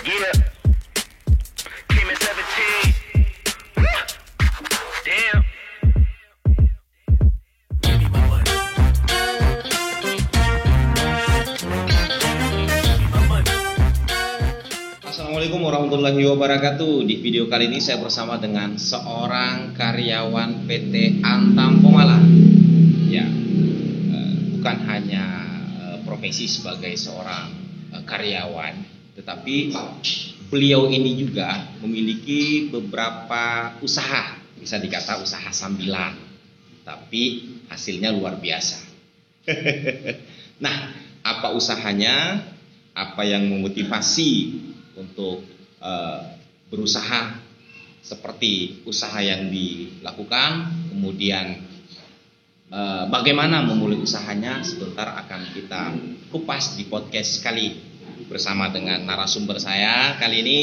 Yeah, came at 17. Damn. Give me my money. Assalamualaikum warahmatullahi wabarakatuh. Di video kali ini saya bersama dengan seorang karyawan PT Antam Pomala. Ya, bukan hanya profesi sebagai seorang karyawan, tetapi beliau ini juga memiliki beberapa usaha, bisa dikata usaha sambilan, tapi hasilnya luar biasa. Nah, apa usahanya? Apa yang memotivasi untuk berusaha seperti usaha yang dilakukan, kemudian bagaimana memulai usahanya, sebentar akan kita kupas di podcast kali bersama dengan narasumber saya kali ini,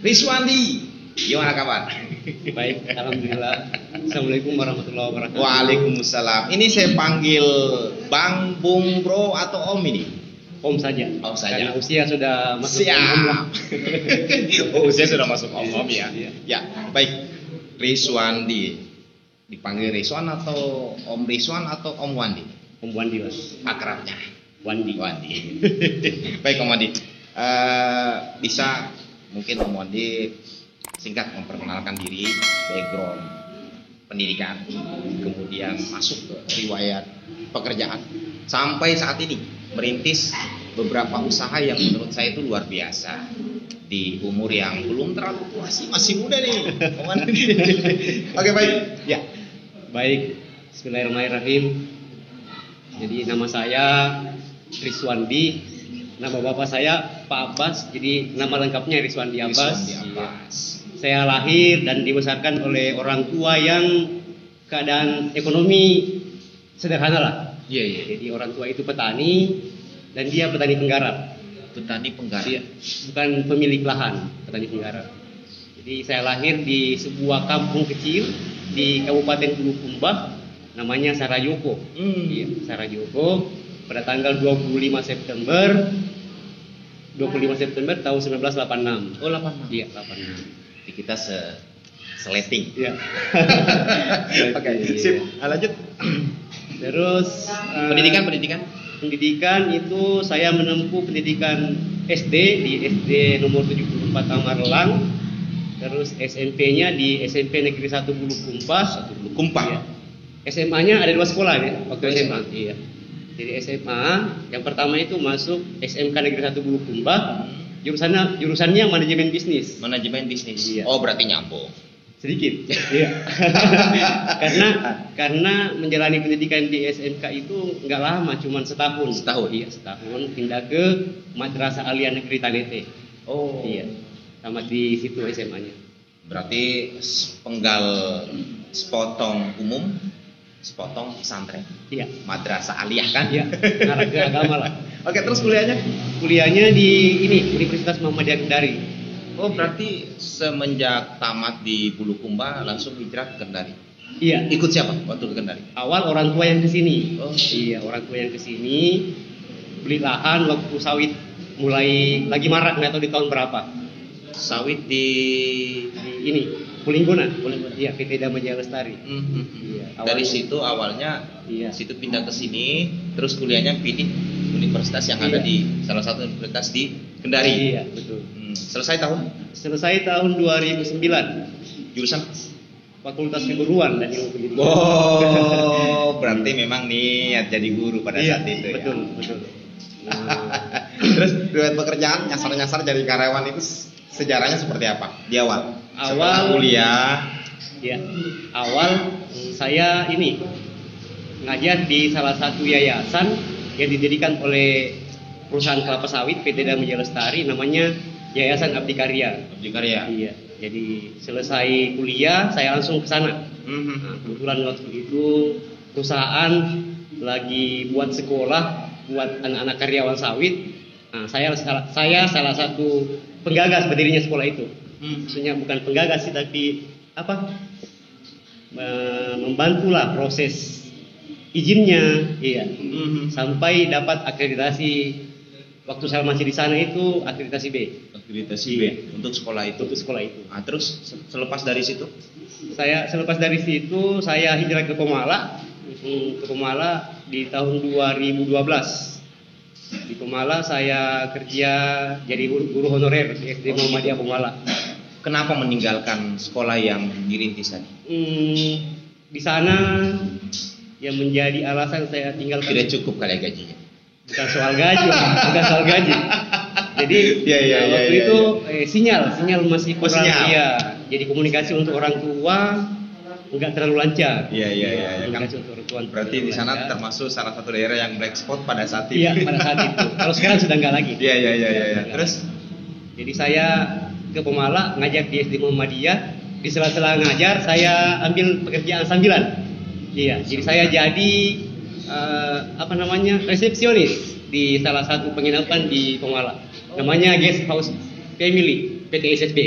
Rizwandi. Gimana kabar? Baik, alhamdulillah. Assalamualaikum warahmatullahi wabarakatuh. Waalaikumsalam. Ini saya panggil Bang, Bung, Bro atau Om ini? Om saja. Om saja. Karena usia sudah masuk Siap. om lah. Oh, usia sudah masuk om ya. Iya. Ya, baik. Rizwandi. Dipanggil Rizwan atau Om Rizwan atau Om Wandi? Om Wandi, Mas. Akrabnya. Wandi. Baik Om Wandi. Bisa mungkin Om Wandi singkat memperkenalkan diri, background pendidikan, kemudian masuk ke riwayat pekerjaan sampai saat ini merintis beberapa usaha yang menurut saya itu luar biasa di umur yang belum terlalu tua, masih muda nih. Oke, baik. Ya. Baik, bismillahirrahmanirrahim. Jadi nama saya Rizwandi, nama bapak saya Pak Abbas, jadi nama lengkapnya Rizwandi Abbas. Rizwandi Abbas. Saya lahir dan dibesarkan oleh orang tua yang keadaan ekonomi sederhana lah. Iya. Jadi orang tua itu petani dan dia petani penggarap. Petani penggarap. Iya, bukan pemilik lahan, petani penggarap. Jadi saya lahir di sebuah kampung kecil di Kabupaten Bulukumba, namanya Sarajoko. Iya, Sarajoko pada tanggal 25 September tahun 1986. Oh, 86. Iya, 86. Jadi kita seleting. Iya. Oke, Iya. sip. Lanjut. Terus pendidikan itu saya menempuh pendidikan SD di SD nomor 74 Tamarlang. Terus SMP-nya di SMP Negeri 1 Bulukumba. Kumpah. SMA-nya ada 2 sekolah ya waktu Oh, SMA. Iya. Jadi SMA yang pertama itu masuk SMK Negeri 1 Bulukumba. Jurusannya manajemen bisnis. Manajemen bisnis. Iya. Oh, berarti nyambung. Sedikit. Iya. karena menjalani pendidikan di SMK itu nggak lama, cuma setahun. Setahun? Iya, setahun. Pindah ke Madrasah Aliyah Negeri Tanete. Oh. Iya. Tamat di situ SMA-nya. Berarti penggal sepotong umum, sepotong pesantren. Iya. Madrasah aliyah kan? Iya. Ngarah ke agama lah. Oke, terus kuliahnya? Kuliahnya di Universitas Muhammadiyah Kendari. Oh, berarti semenjak tamat di Bulukumba langsung hijrah ke Kendari. Iya. Ikut siapa waktu ke Kendari? Awal orang tua yang kesini. Oh. Iya, orang tua yang kesini beli lahan waktu sawit mulai lagi marak, nggak tahu di tahun berapa. Sawit di Ini Pulinggona. Iya, PT Damajaya Lestari. Iya. Awalnya. Dari situ awalnya, Iya. situ pindah ke sini, terus kuliahnya pilih universitas yang ada Iya. di salah satu universitas di Kendari. Iya, betul. Selesai tahun? Selesai tahun 2009. Jurusan? Fakultas Keguruan dan Ilmu Pendidikan. Oh, berarti memang niat jadi guru pada Iya, saat itu. betul, Ya? betul. Terus riwayat pekerjaan nyasar-nyasar jadi karyawan itu sejarahnya seperti apa di awal? Setelah kuliah. Ya, awal saya ini ngajar di salah satu yayasan yang didirikan oleh perusahaan kelapa sawit PT Damajaya Lestari, namanya Yayasan Abdi Karya. Abdi Karya. Iya. Jadi selesai kuliah saya langsung ke sana. Nah, kebetulan waktu itu perusahaan lagi buat sekolah buat anak-anak karyawan sawit. Nah, saya salah satu penggagas berdirinya sekolah itu. Maksudnya bukan penggagas sih, tapi membantulah proses izinnya, iya, sampai dapat akreditasi waktu saya masih di sana itu akreditasi B. Akreditasi B untuk sekolah itu. Untuk sekolah itu. Nah, terus selepas dari situ? Saya selepas dari situ saya hijrah ke Pemala. Ke Pemala di tahun 2012. Di Pemala saya kerja jadi guru honorer di SD Muhammadiyah Pemala. Kenapa meninggalkan sekolah yang dirintis tadi? Di sana yang menjadi alasan saya tinggalkan. Tidak cukup kali gajinya. Bukan soal gaji, bukan soal gaji. Jadi waktu itu sinyal masih kurang. Iya. Jadi komunikasi untuk orang tua nggak terlalu lancar. Iya. Komunikasi untuk orang tua. Berarti di sana lancar. termasuk salah satu daerah yang black spot pada saat itu. Iya, pada saat itu. Kalau sekarang sudah nggak lagi. Iya. Terus? Jadi saya ke Pemala ngajar di SD Muhammadiyah. Di sela-sela ngajar saya ambil pekerjaan sambilan. Iya. Jadi saya jadi resepsionis di salah satu penginapan di Pemala. Namanya Guest House Family PT SSB.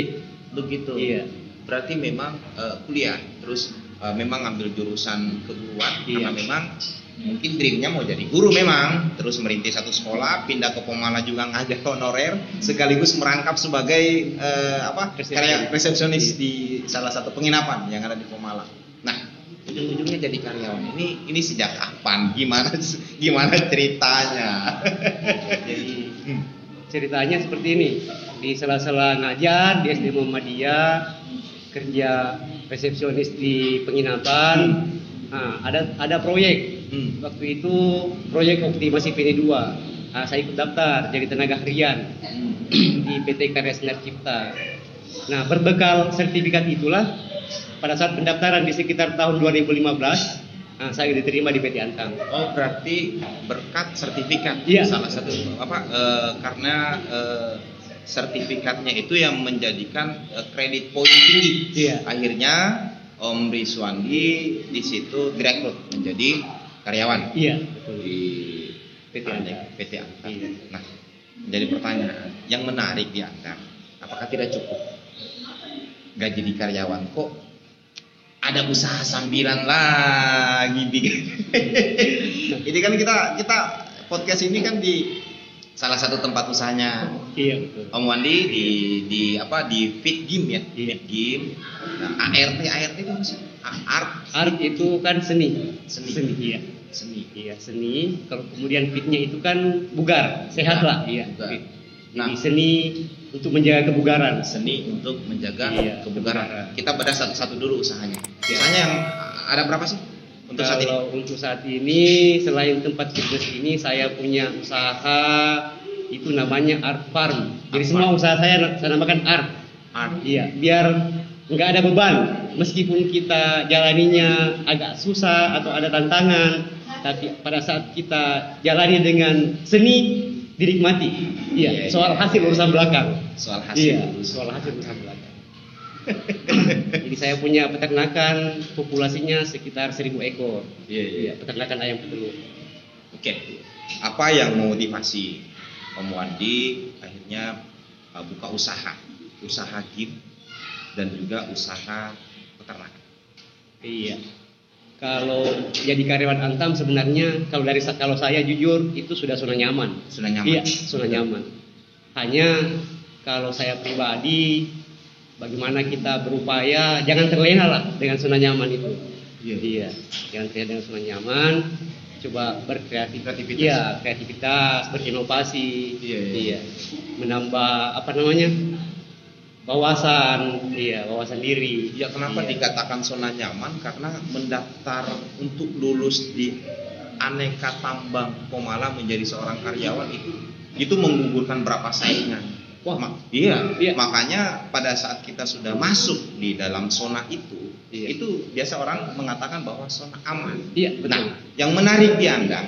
Begitu. Iya. Berarti memang kuliah, terus memang ambil jurusan keguruan karena memang mungkin dreamnya mau jadi guru memang, terus merintis satu sekolah, pindah ke Pemala juga ngajar honorer, sekaligus merangkap sebagai resepsionis di salah satu penginapan yang ada di Pemala. Nah, ujung-ujungnya jadi karyawan. Ini sejak kapan? Gimana ceritanya? Jadi ceritanya seperti ini. Di sela-sela ngajar di SD Muhammadiyah, kerja resepsionis di penginapan. Nah, ada proyek. Waktu itu proyek optimasi PD2. Nah, saya ikut daftar jadi tenaga harian di PT Karya Sinar Cipta. Nah, berbekal sertifikat itulah pada saat pendaftaran di sekitar tahun 2015, saya diterima di PT Antam. Oh, berarti berkat sertifikat. Iya. Salah satu karena sertifikatnya itu yang menjadikan kredit poin tinggi. Iya. Akhirnya Om Rizwandi di situ direkrut menjadi karyawan. Iya, betul. Di PT Antam. Iya. Nah, jadi pertanyaan yang menarik di Antam, apakah tidak cukup gaji di karyawan, kok ada usaha sambilan lagi ini kan kita podcast ini kan di salah satu tempat usahanya. Iya, betul. Om Wandi di Fit Game ya. Iya. Fit Game. Nah, ART itu apa sih? Art itu kan seni. Iya. Iya, seni. Kalau kemudian fitnya itu kan bugar, sehat lah. Iya. Bugar. Fit. Nah, jadi seni untuk menjaga kebugaran. Seni untuk menjaga kebugaran. kebugaran. Kita bedah satu-satu dulu usahanya. Usahanya yang ada berapa sih untuk saat ini? Untuk saat ini selain tempat fitness ini saya punya usaha itu namanya Art Farm. Jadi semua usaha saya namakan Art. Iya, biar nggak ada beban. Meskipun kita jalaninya agak susah atau ada tantangan, tapi pada saat kita jalani dengan seni dinikmati. Iya, soal hasil urusan belakang. Soal hasil urusan belakang. Jadi saya punya peternakan, populasinya sekitar 1.000 ekor. Iya, peternakan ayam petelur. Oke. Apa yang memotivasi Om Wandi akhirnya buka usaha game dan juga usaha peternakan? Iya. Kalau jadi karyawan Antam sebenarnya kalau saya jujur itu sudah zona nyaman. Iya, zona nyaman. Hanya kalau saya pribadi bagaimana kita berupaya jangan terlena lah dengan zona nyaman itu. Iya. Jangan terlena dengan zona nyaman. Coba berkreativitas. Iya, kreativitas, berinovasi. Iya. Menambah wawasan diri. Ya, kenapa dikatakan zona nyaman? Karena mendaftar untuk lulus di Aneka Tambang Pemala menjadi seorang karyawan itu menggugurkan berapa saingan. Wah, iya. Makanya pada saat kita sudah masuk di dalam zona itu biasa orang mengatakan bahwa zona aman. Iya, betul. Nah, yang menarik di Anda,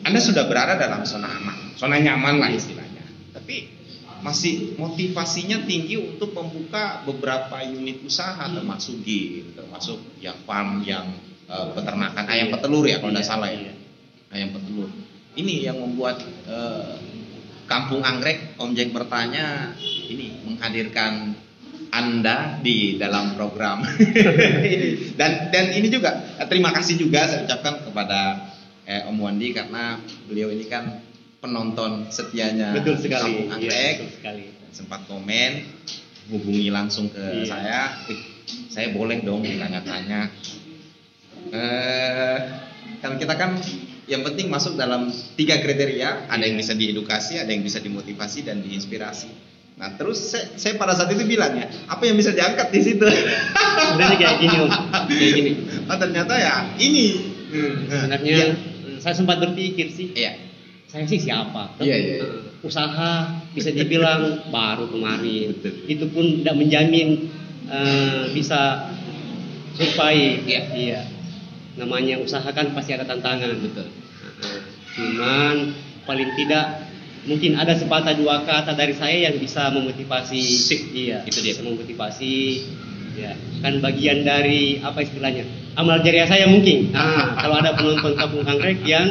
Anda sudah berada dalam zona aman, zona nyaman lah istilahnya. Tapi masih motivasinya tinggi untuk membuka beberapa unit usaha termasuk yang farm, yang peternakan ayam petelur ya kalau tidak salah ya. Ayam petelur. Ini yang membuat Kampung Anggrek, Om Jack bertanya ini menghadirkan Anda di dalam program. dan ini juga terima kasih juga saya ucapkan kepada Om Wandi karena beliau ini kan penonton setianya Betul sekali. Kampung Iya, Anggrek. betul sekali. Sempat komen, hubungi langsung ke Iya. saya boleh dong ditanya-tanya. Kan kita kan yang penting masuk dalam 3 kriteria, ada yang bisa diedukasi, ada yang bisa dimotivasi dan diinspirasi. Nah terus saya pada saat itu bilang ya, apa yang bisa diangkat di situ? Sebenarnya kayak gini Om, kayak gini. Oh, ternyata ya ini. Sebenarnya Iya. saya sempat berpikir sih, Iya. saya sih siapa? Iya, iya. Usaha bisa dibilang baru kemarin. Betul. Itu pun tidak menjamin bisa survive. Iya. Iya. Namanya usaha kan pasti ada tantangan. Betul. Cuman paling tidak mungkin ada sepatah dua kata dari saya yang bisa memotivasi. Sip. Iya. Itu dia. Bisa memotivasi. Ya, kan bagian dari apa istilahnya? Amal jariah saya mungkin. Kalau ada penonton Kampung Anggrek yang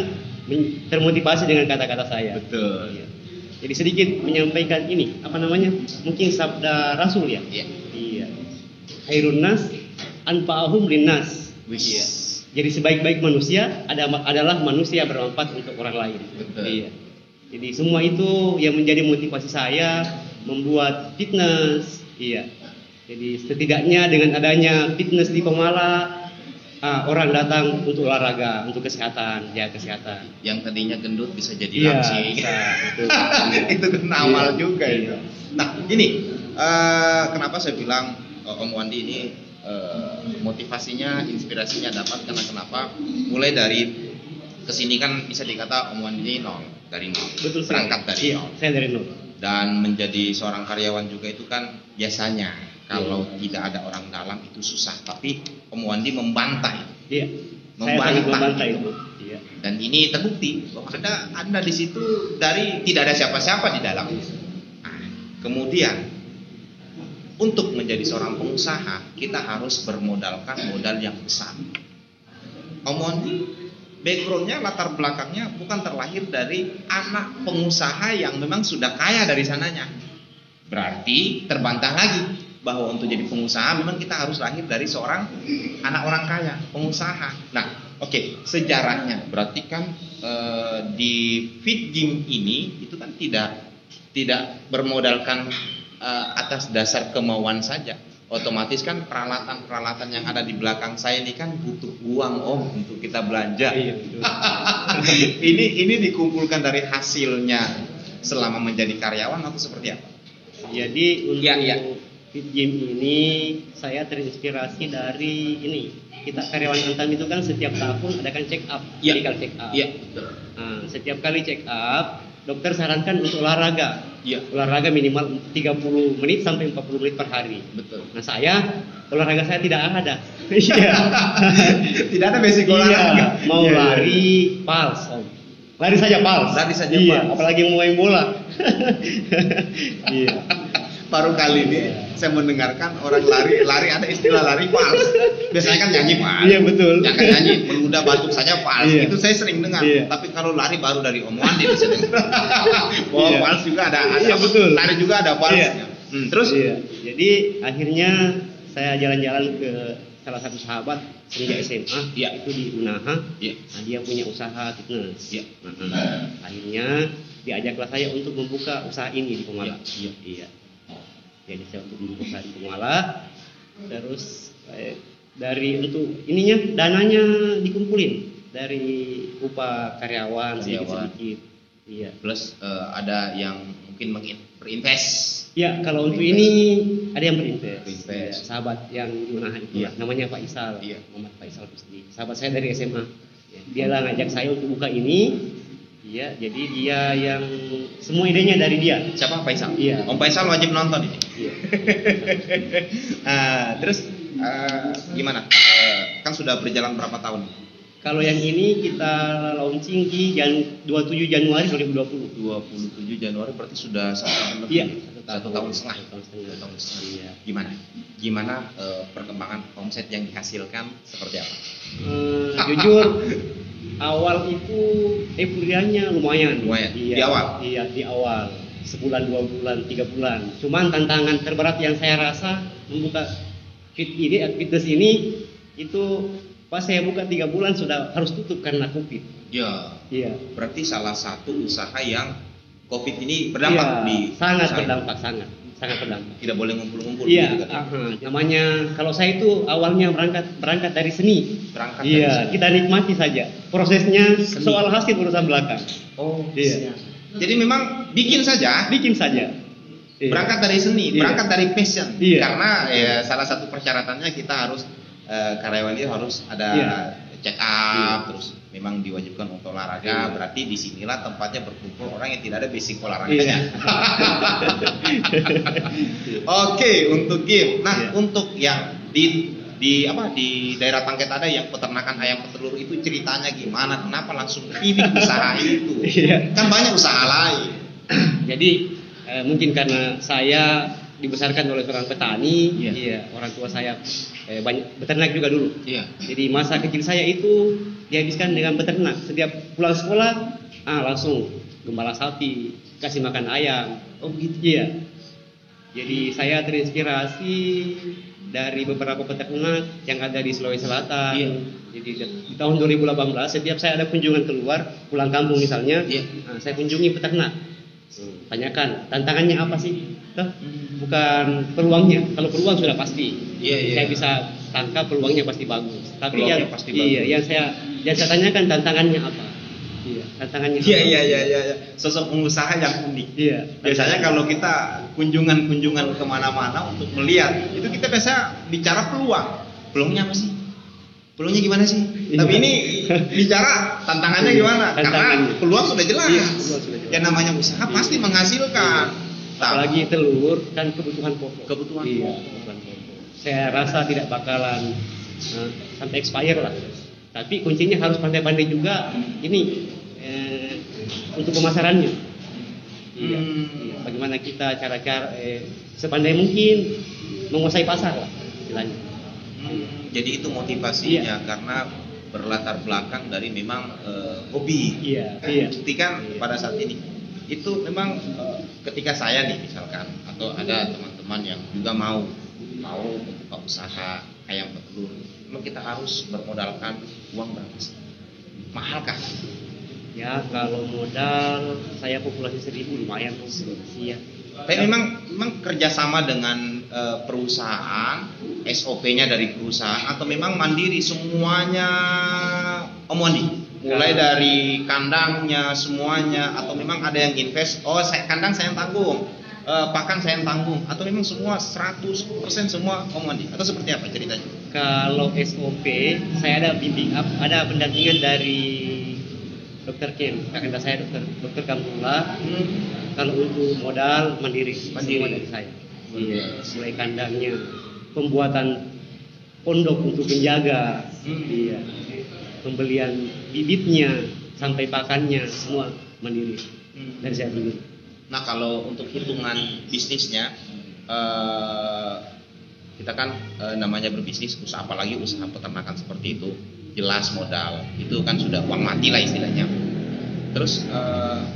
termotivasi dengan kata-kata saya. Betul. Iya. Jadi sedikit menyampaikan ini, apa namanya? Mungkin sabda Rasul ya. Iya. Iya. Khairun nas anfa'uhum linnas. Wis. Iya. Jadi sebaik-baik manusia adalah manusia bermanfaat untuk orang lain. Betul. Iya. Jadi semua itu yang menjadi motivasi saya membuat fitness. Iya. Jadi setidaknya dengan adanya fitness di Pemala, orang datang untuk olahraga, untuk kesehatan, ya kesehatan. Yang tadinya gendut bisa jadi Iya, langsing. bisa, betul. Iya. Itu kan amal Iya, juga iya. itu. Nah ini kenapa saya bilang Om Wandi ini motivasinya, inspirasinya dapat karena kenapa? Mulai dari kesini kan bisa dikata Om Wandi ini nol, dari nol. Betul sekali. Berangkat dari Iya, nol. saya dari nol. Dan menjadi seorang karyawan juga itu kan biasanya kalau tidak ada orang dalam itu susah. Tapi Om Wandi membantai. Iya. Saya sangat Membantah. membantai itu. Iya. Dan ini terbukti bahwa Anda di situ dari tidak ada siapa-siapa di dalam. Nah, kemudian untuk menjadi seorang pengusaha kita harus bermodalkan modal yang besar. Om Wandi backgroundnya, latar belakangnya bukan terlahir dari anak pengusaha yang memang sudah kaya dari sananya. Berarti terbantah lagi bahwa untuk jadi pengusaha memang kita harus lahir dari seorang anak orang kaya, pengusaha. Nah, oke, sejarahnya berarti kan di Fit Gym ini itu kan tidak bermodalkan atas dasar kemauan saja. Otomatis kan peralatan-peralatan yang ada di belakang saya ini kan butuh uang Om untuk kita belanja. Iya, betul. ini dikumpulkan dari hasilnya selama menjadi karyawan atau seperti apa? Jadi untuk Iya. Fit Gym ini saya terinspirasi dari ini. Kita karyawan Antam itu kan setiap tahun adakan check up, Iya. medical check up. Iya. Nah, setiap kali check up, dokter sarankan untuk olahraga. Iya. Olahraga minimal 30 menit sampai 40 menit per hari. Betul. Nah, olahraga saya tidak ada. Iya. Tidak ada basic olahraga. Iya, mau Iya, iya. lari pals, Om. Lari saja pals. Lari saja iya, pals. apalagi mau main bola. Iya. Baru kali ini saya mendengarkan orang lari ada istilah lari pals. Biasanya kan nyanyi pals. Iya, betul. Jangan nyanyi, menunda batuk saja pals. Iya. Itu saya sering dengar. Iya. Tapi kalau lari baru dari Om Wandi bisa dengar. Oh, Iya. pals juga ada. Iya, betul. Lari juga ada pals. Iya. Terus? Iya. Jadi akhirnya saya jalan-jalan ke salah satu sahabat semenjak SMA, Iya. itu di Unaha. Iya. Nah, dia punya usaha fitness. Iya. Akhirnya diajaklah saya untuk membuka usaha ini di Pemala. Iya. Iya. Jadi saya untuk membuka usaha di Pemala. Terus dari untuk ininya dananya dikumpulin dari upah karyawan sedikit-sedikit. Iya. Plus ada yang mungkin berinvest. Ya, kalau untuk ini ada yang berinvest. Berinvest. Ya, sahabat yang di Unaha itu, Iya. namanya Pak Isal, Iya. Muhammad Pak Isal Rusdi. Sahabat saya dari SMA. Ya, dia lah ngajak saya untuk buka ini. Iya, jadi dia yang semua idenya dari dia. Siapa Faisal? Iya. Om Faisal wajib nonton ini. Iya. Terus gimana? Kan sudah berjalan berapa tahun? Kalau yang ini kita launching di 27 Januari 2020. 27 Januari berarti sudah 1 tahun lebih. Iya, Satu tahun setengah. Satu tahun setengah. Satu tahun setengah. Iya. Gimana perkembangan omset yang dihasilkan seperti apa? Jujur awal itu euforianya lumayan. Lumayan? Iya, Di awal? Iya, di awal. Sebulan, 2 bulan, 3 bulan. Cuman tantangan terberat yang saya rasa membuka fitness ini itu pas saya buka 3 bulan sudah harus tutup karena Covid. Ya, Iya. berarti salah satu usaha yang COVID ini berdampak Iya, di sangat usaha. berdampak, sangat berdampak. Tidak boleh ngumpul-ngumpul. Iya, gitu kan? namanya kalau saya itu awalnya berangkat dari seni. Berangkat dari Iya, sini. kita nikmati saja. Prosesnya soal hasil urusan belakang. Oh, Iya. Jadi memang bikin saja. Bikin saja. Iya. Berangkat dari seni, Iya. berangkat dari passion. Iya. Karena ya, salah satu persyaratannya kita harus karyawan itu harus ada Iya. check up, terus memang diwajibkan untuk olahraga. Iya. Berarti disinilah tempatnya berkumpul orang yang tidak ada basic Iya. olahraganya. Oke, untuk game. Nah, Iya. untuk yang di daerah Tangket ada yang peternakan ayam petelur itu ceritanya gimana? Kenapa langsung pilih usaha itu? Iya. Kan banyak usaha lain. Jadi mungkin karena saya dibesarkan oleh seorang petani, Iya. iya, orang tua saya banyak beternak juga dulu. Iya. Jadi masa kecil saya itu dihabiskan dengan beternak. Setiap pulang sekolah, langsung gembala sapi, kasih makan ayam. Oh begitu. Iya. Jadi saya terinspirasi dari beberapa peternak yang ada di Sulawesi Selatan. Iya. Jadi di tahun 2018 setiap saya ada kunjungan keluar, pulang kampung misalnya, Iya. saya kunjungi peternak. Tanyakan tantangannya apa sih? Toh, bukan peluangnya. Kalau peluang sudah pasti. Iya, iya. Saya bisa tangkap peluangnya pasti bagus. Tapi Peluangnya yang pasti iya, bagus. yang saya tanyakan tantangannya apa? Iya, tantangannya. Iya apa? iya. Sosok pengusaha yang unik. Iya. Biasanya kalau kita kunjungan kemana-mana untuk melihat, itu kita biasa bicara peluang. Peluangnya apa sih? Peluangnya gimana sih? Iya. Tapi ini bicara tantangannya gimana? Karena Tantangannya. peluang sudah jelas. Iya, peluang sudah jelas. Yang namanya usaha Iya. pasti menghasilkan. Apalagi telur dan kebutuhan pokok. Kebutuhan Iya, pokok. kebutuhan pokok. Saya rasa tidak bakalan sampai expire lah. Tapi kuncinya harus pandai-pandai juga ini untuk pemasarannya. Iya. Iya. Bagaimana kita cara-cara sepandai mungkin menguasai pasar lah istilahnya. Jadi itu motivasinya karena berlatar belakang dari memang hobi. Iya, Kan iya. bukti kan pada saat ini itu memang ketika saya nih misalkan atau ada teman-teman yang juga mau membuka usaha ayam petelur, memang kita harus bermodalkan uang berapa sih? Mahalkah? Ya kalau modal saya populasi 1000 lumayan sih ya. Tapi memang kerjasama dengan perusahaan, SOP-nya dari perusahaan atau memang mandiri semuanya Om Wandi? Mulai dari kandangnya semuanya atau memang ada yang invest? Oh, kandang saya yang tanggung, pakan saya yang tanggung, atau memang semua 100% semua Om Wandi? Atau seperti apa ceritanya? Kalau SOP saya ada bimbing ada pendampingan dari Dokter Kim, kakak saya dokter Kamula. Kalau untuk modal mandiri. Semua dari saya. Iya, mulai kandangnya, pembuatan pondok untuk penjaga, iya, pembelian bibitnya sampai pakannya semua mandiri dari saya sendiri. Nah kalau untuk hitungan bisnisnya, kita kan namanya berbisnis, usaha apalagi usaha peternakan seperti itu, jelas modal, itu kan sudah uang mati lah istilahnya. Terus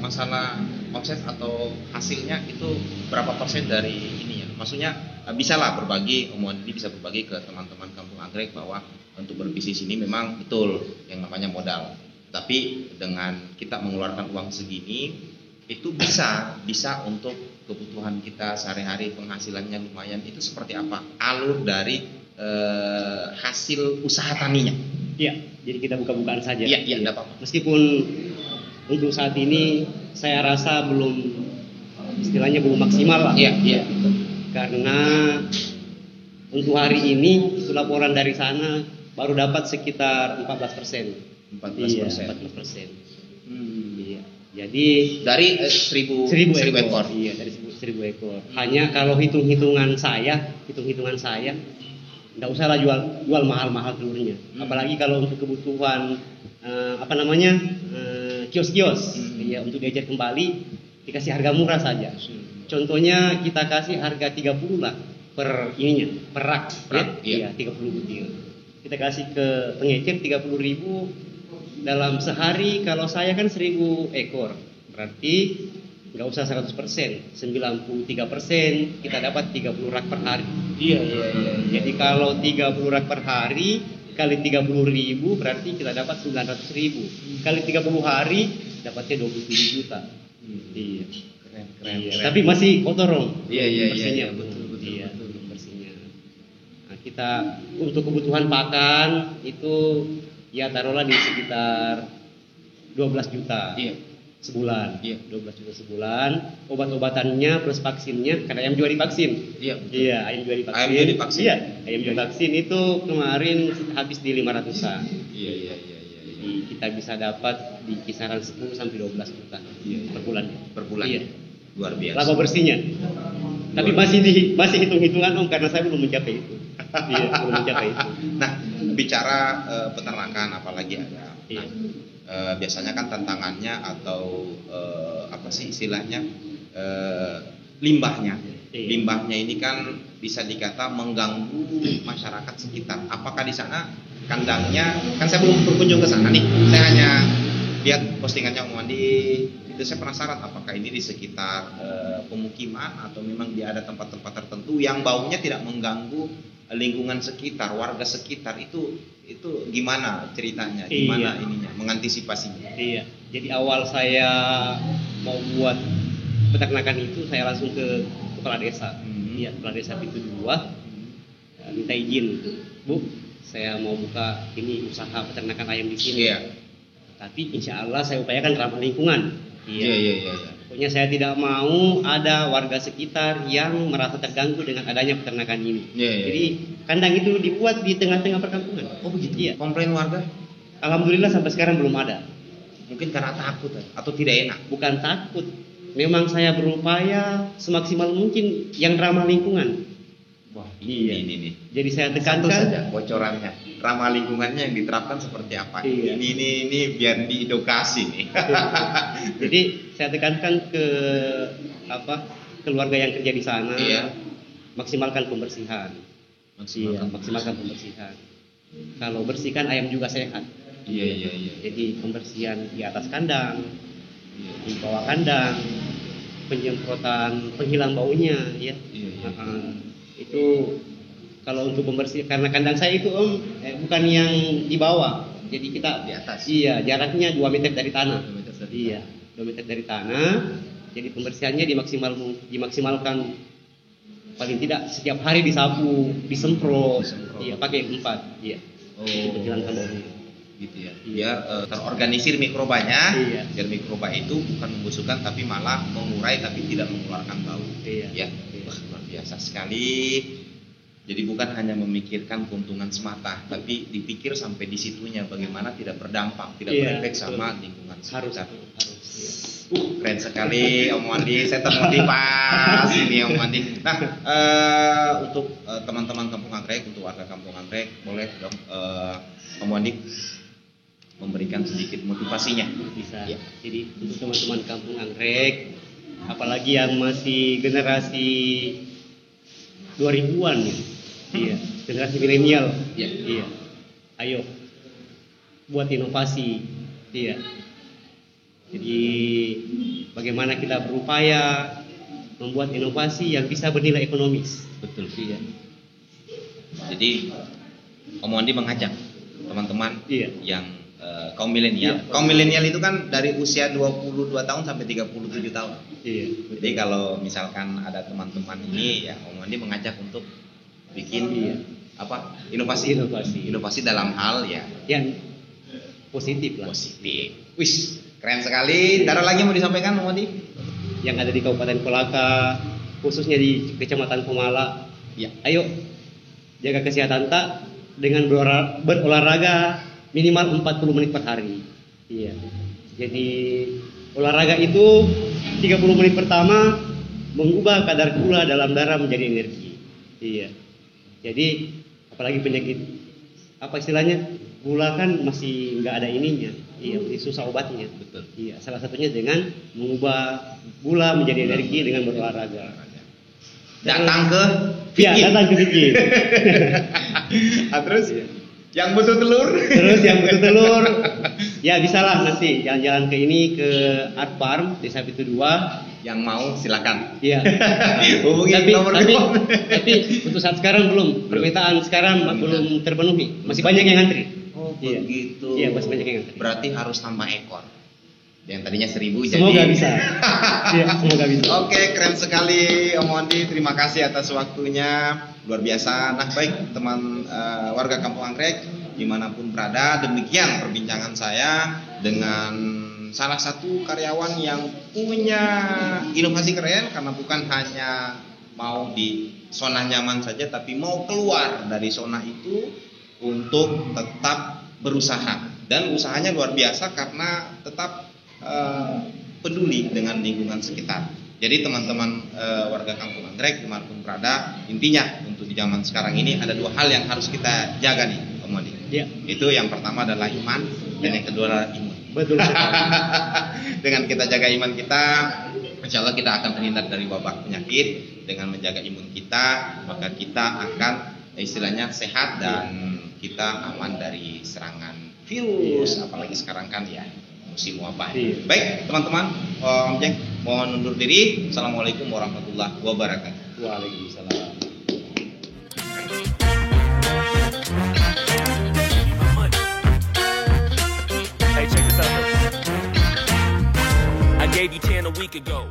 masalah omset atau hasilnya itu berapa persen dari ini ya? Maksudnya bisalah berbagi, Om Wandi bisa berbagi ke teman-teman kampung anggrek bahwa untuk berbisnis ini memang betul yang namanya modal. Tapi dengan kita mengeluarkan uang segini itu bisa untuk kebutuhan kita sehari-hari, penghasilannya lumayan. Itu seperti apa alur dari hasil usaha taninya? Iya, jadi kita buka-bukaan saja. Iya, enggak apa-apa. Meskipun untuk saat ini saya rasa istilahnya belum maksimal lah. Iya. Karena untuk hari ini itu laporan dari sana baru dapat sekitar 14%. 14%. Iya, 14%. Iya. Jadi Dari 1000 ekor. Iya, dari 1000 ekor. Hanya kalau hitung-hitungan saya enggak usah lah jual mahal-mahal telurnya. Apalagi kalau untuk kebutuhan kios-kios. Iya, untuk diajar kembali dikasih harga murah saja. Contohnya kita kasih harga 30 lah per rak. Iya. 30 butir. Kita kasih ke pengecer 30.000 dalam sehari. Kalau saya kan 1000 ekor. Berarti nggak usah 100%, 93% kita dapat 30 rak per hari. Iya. Jadi kalau 30 rak per hari kali 30.000 berarti kita dapat 900.000. Kali 30 hari dapatnya 27 juta. Iya. Keren. Tapi masih kotor Om. Iya, Bersihnya. betul. Iya, bersihnya. Nah, kita untuk kebutuhan pakan itu ya taruhlah di sekitar 12 juta. Iya. Sebulan. Iya. 12 juta sebulan. Obat-obatannya plus vaksinnya, karena ayam juga divaksin. Iya. Iya, ayam juga divaksin. Ayam juga divaksin. Iya, ayam juga divaksin itu kemarin habis di 500-an. Iya. Jadi kita bisa dapat di kisaran 10 sampai 12 juta per bulan. Per bulan. Iya. Luar biasa. Laba bersihnya. Tapi masih hitung-hitungan Om, karena saya belum mencapai itu. Iya, belum mencapai itu. Nah, bicara peternakan apalagi ada. Iya. Biasanya kan tantangannya atau apa sih istilahnya limbahnya. Iya. Limbahnya ini kan bisa dikata mengganggu masyarakat sekitar. Apakah di sana kandangnya, kan saya belum berkunjung ke sana nih. Saya hanya lihat postingannya Om Wandi. Itu saya penasaran apakah ini di sekitar pemukiman atau memang dia ada tempat-tempat tertentu yang baunya tidak mengganggu lingkungan sekitar, warga sekitar. Itu gimana ceritanya? Gimana ininya mengantisipasinya? Iya. Jadi awal saya mau buat peternakan itu saya langsung ke kepala desa. Iya, kepala desa Pintu 2. Minta izin, Bu, saya mau buka ini usaha peternakan ayam di sini. Iya. Tapi insya Allah saya upayakan ramah lingkungan. Iya. Pokoknya saya tidak mau ada warga sekitar yang merasa terganggu dengan adanya peternakan ini. Iya. Jadi kandang itu dibuat di tengah-tengah perkampungan. Oh begitu? Iya. Komplain warga? Alhamdulillah sampai sekarang belum ada. Mungkin karena takut atau tidak enak? Bukan takut. Memang saya berupaya semaksimal mungkin yang ramah lingkungan. Wah, Iya. ini. Jadi saya Satu tekankan. saja bocorannya. Ramah lingkungannya yang diterapkan seperti apa? Iya. Ini biar diedukasi nih. Jadi saya tekankan ke keluarga yang kerja di sana. Iya. Maksimalkan pembersihan. Maksimalkan pembersihan. Kalau bersihkan ayam juga sehat. Iya. Jadi pembersihan di atas kandang, di bawah kandang, penyemprotan penghilang baunya, ya. Iya. Itu kalau untuk pembersih, karena kandang saya itu Om bukan yang di bawah, jadi kita Di atas. Iya, jaraknya 2 meter dari tanah. 2 meter dari Iya, 2 meter dari tanah. Jadi pembersihannya dimaksimalkan paling tidak setiap hari disapu, disemprot. Iya, pakai 4. Iya. Oh. Menghilangkan baunya. Gitu ya. Biar terorganisir mikrobanya. Iya. Biar mikroba itu bukan membusukkan tapi malah mengurai tapi tidak mengeluarkan bau. Iya. Ya. Wah, luar biasa sekali. Jadi bukan hanya memikirkan keuntungan semata, tapi dipikir sampai di situnya bagaimana tidak berdampak, tidak Iya, berefek betul. sama lingkungan Harus. sekitar. Iya. Keren sekali Om Wandi, saya termotivasi ini Om Wandi. Nah, untuk teman-teman Kampung Anggrek, untuk warga Kampung Anggrek, boleh dong Om Wandi memberikan sedikit motivasinya. Bisa. Ya. Jadi untuk teman-teman Kampung Anggrek, apalagi yang masih generasi 2000-an ya. Iya, generasi milenial. Iya. Ayo buat inovasi. Iya. Jadi bagaimana kita berupaya membuat inovasi yang bisa bernilai ekonomis. Betul. Iya. Jadi Om Wandi mengajak teman-teman Iya. yang kaum milenial. Iya. Kaum milenial itu kan dari usia 22 tahun sampai 37 tahun. Iya. Jadi kalau misalkan ada teman-teman ini ya Om Wandi mengajak untuk bikin Iya. inovasi dalam hal ya Yang positif lah. positif. Wis, keren sekali. Ada lagi mau disampaikan Om Wandi? Yang ada di Kabupaten Kolaka, khususnya di Kecamatan Pemala. Ya. Ayo jaga kesehatan tak dengan berolahraga minimal 40 menit per hari. Iya. Jadi olahraga itu 30 menit pertama mengubah kadar gula dalam darah menjadi energi. Iya. Jadi apalagi penyakit apa istilahnya, gula kan masih nggak ada ininya. Iya, masih susah obatnya. Betul. Iya, salah satunya dengan mengubah gula menjadi energi dengan berolahraga. Datang ke Iya, Vicky. datang ke Vicky. Terus yang butuh telur Terus yang butuh telur Ya bisa lah nanti jalan-jalan ke ini ke Art Farm Desa Pitu 2. Yang mau silakan. Iya. Hubungi nomor telepon. Tapi untuk saat sekarang belum. Permintaan sekarang belum terpenuhi. Masih banyak yang ngantri. Oh Iya. begitu. Iya, masih banyak yang ngantri. Berarti harus tambah ekor. Yang tadinya 1000 Semoga jadi. bisa. Iya, semoga bisa. Oke, keren sekali Om Mondi. Terima kasih atas waktunya. Luar biasa. Nah, baik teman warga Kampung Anggrek dimanapun berada, demikian perbincangan saya dengan salah satu karyawan yang punya inovasi keren karena bukan hanya mau di zona nyaman saja, tapi mau keluar dari zona itu untuk tetap berusaha, dan usahanya luar biasa karena tetap peduli dengan lingkungan sekitar. Jadi teman-teman warga Kampung Anggrek dimanapun berada, intinya untuk di zaman sekarang ini ada 2 hal yang harus kita jaga nih Om Mondi. Ya. Itu yang pertama adalah iman dan yang kedua adalah imun. Betul sekali. Dengan kita jaga iman kita, insya Allah kita akan terhindar dari wabah penyakit. Dengan menjaga imun kita, maka kita akan istilahnya sehat dan kita aman dari serangan virus. Apalagi sekarang kan ya musim wabah. Baik teman-teman, Om Jeng mohon undur diri. Assalamualaikum warahmatullahi wabarakatuh. Waalaikumsalam. Hey, check this out though. I gave you 10 a week ago.